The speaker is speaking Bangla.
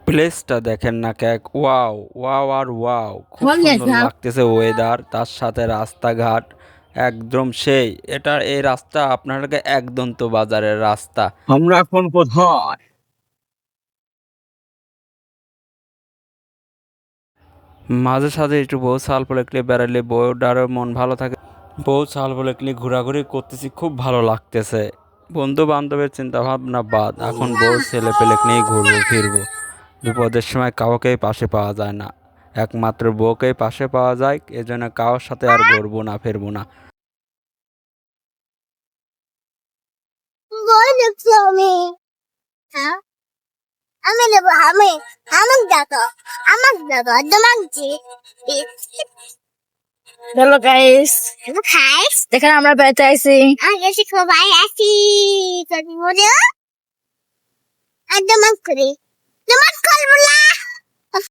প্লেসটা দেখেন না ক্যাক, ওয়াও ওয়াও আর ওয়াও, খুব সুন্দর লাগতেছে ওয়েদার, তার সাথে রাস্তাঘাট একদম সেই। এই রাস্তা আপনাকে একদন্ত বাজারের রাস্তা। আমরা এখন কোথায়? মাঝে সাঝে একটু বউ ছাল পড়ে বেড়ালে বউটারও মন ভালো থাকে। বউ ছাল পড়ে ঘোরাঘুরি করতেছি, খুব ভালো লাগতেছে। বন্ধু বান্ধবের চিন্তা ভাবনা বাদ, এখন বউ ছেলে পেলে নিয়ে ঘুরবো ফিরবো। বিপদের সময় কাউকেই পাশে পাওয়া যায় না, একমাত্র বউকেই পাশে পাওয়া যায়। এজন্য কারোর সাথে আর ঘুরবো না ফিরবো না। বই দেখছি আমি। হ্যাঁ, আমি দেবো আমি। আমাকে দেখো একদম আনছি। হ্যালো গাইস, হ্যালো খাইস, দেখেন আমরা বেড়াতে আইছি। আগে শিখো ভাই আসি। যদি বলে একদম আন করি।